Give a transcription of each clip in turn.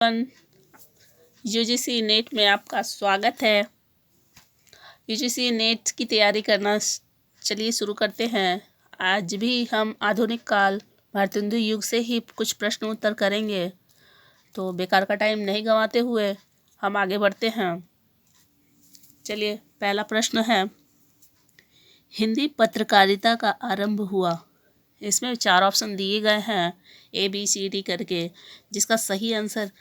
UGC net में आपका स्वागत है। यूजीसी नेट की तैयारी करना चलिए शुरू करते हैं। आज भी हम आधुनिक काल भारतेंदु युग से ही कुछ प्रश्न उत्तर करेंगे, तो बेकार का टाइम नहीं गंवाते हुए हम आगे बढ़ते हैं। चलिए, पहला प्रश्न है, हिंदी पत्रकारिता का आरंभ हुआ। इसमें 4 ऑप्शन दिए गए हैं ABCD करके, जिसका सही आंसर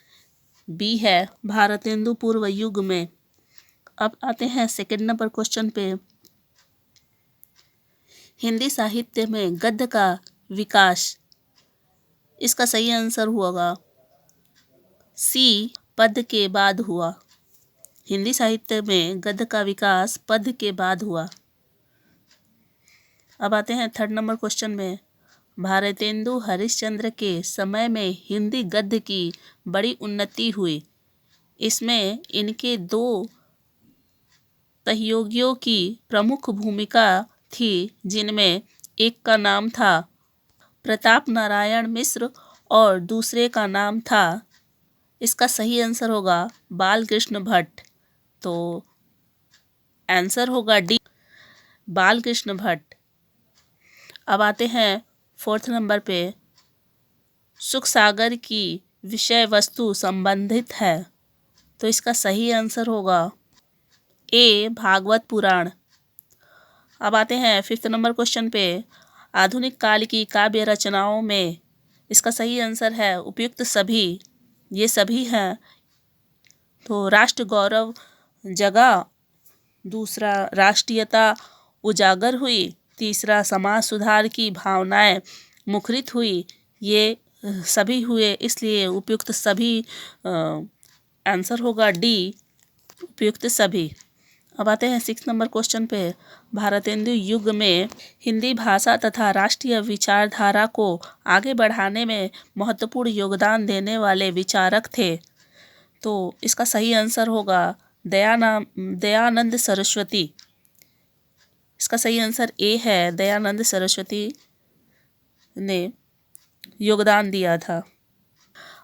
बी है, भारतेंदु पूर्व युग में। अब आते हैं सेकंड नंबर क्वेश्चन पे। हिंदी साहित्य में गद्य का विकास, इसका सही आंसर होगा सी, पद्य के बाद हुआ। हिंदी साहित्य में गद्य का विकास पद्य के बाद हुआ। अब आते हैं थर्ड नंबर क्वेश्चन में। भारतेंदु हरिश्चंद्र के समय में हिंदी गद्य की बड़ी उन्नति हुई। इसमें इनके 2 सहयोगियों की प्रमुख भूमिका थी, जिनमें एक का नाम था प्रताप नारायण मिश्र और दूसरे का नाम था, इसका सही आंसर होगा बालकृष्ण भट्ट। तो आंसर होगा डी, बालकृष्ण भट्ट। अब आते हैं फोर्थ नंबर पे। सुख सागर की विषय वस्तु संबंधित है, तो इसका सही आंसर होगा ए, भागवत पुराण। अब आते हैं फिफ्थ नंबर क्वेश्चन पे। आधुनिक काल की काव्य रचनाओं में इसका सही आंसर है उपयुक्त सभी। ये सभी हैं, तो राष्ट्र गौरव जगा, दूसरा राष्ट्रीयता उजागर हुई, तीसरा समाज सुधार की भावनाएं मुखरित हुई। ये सभी हुए, इसलिए उपयुक्त सभी आंसर होगा डी, उपयुक्त सभी। अब आते हैं 6 नंबर क्वेश्चन पे। भारतेंदु युग में हिंदी भाषा तथा राष्ट्रीय विचारधारा को आगे बढ़ाने में महत्वपूर्ण योगदान देने वाले विचारक थे, तो इसका सही आंसर होगा दयानंद सरस्वती। इसका सही आंसर ए है, दयानंद सरस्वती ने योगदान दिया था।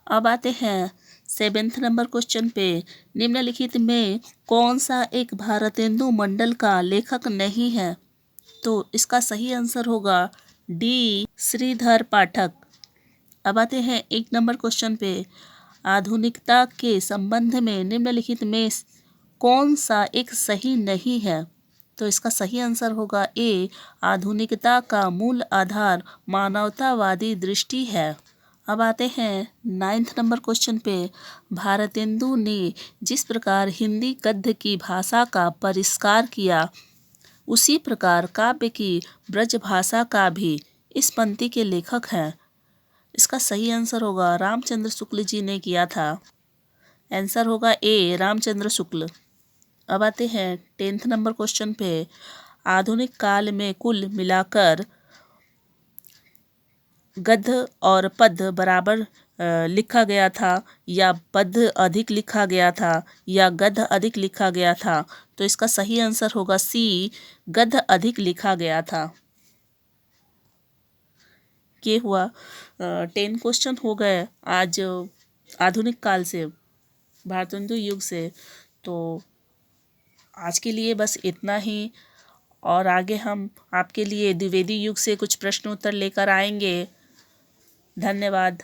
अब आते हैं 7th नंबर क्वेश्चन पे। निम्नलिखित में कौन सा एक भारतेंदु मंडल का लेखक नहीं है, तो इसका सही आंसर होगा डी, श्रीधर पाठक। अब आते हैं 1 नंबर क्वेश्चन पे। आधुनिकता के संबंध में निम्नलिखित में कौन सा एक सही नहीं है, तो इसका सही आंसर होगा ए, आधुनिकता का मूल आधार मानवतावादी दृष्टि है। अब आते हैं 9th नंबर क्वेश्चन पे। भारतेंदु ने जिस प्रकार हिंदी गद्य की भाषा का परिष्कार किया, उसी प्रकार काव्य की ब्रज भाषा का भी इस पंक्ति के लेखक हैं। इसका सही आंसर होगा रामचंद्र शुक्ल जी ने किया था। आंसर होगा ए, रामचंद्र शुक्ल। अब आते हैं 10th नंबर क्वेश्चन पे। आधुनिक काल में कुल मिलाकर गद्य और पद्य बराबर लिखा गया था, या पद्य अधिक लिखा गया था, या गद्य अधिक लिखा गया था, तो इसका सही आंसर होगा सी, गद्य अधिक लिखा गया था। ये हुआ 10 क्वेश्चन हो गए आज आधुनिक काल से, भारतेंदु युग से। तो आज के लिए बस इतना ही, और आगे हम आपके लिए द्विवेदी युग से कुछ प्रश्न उत्तर लेकर आएंगे। धन्यवाद।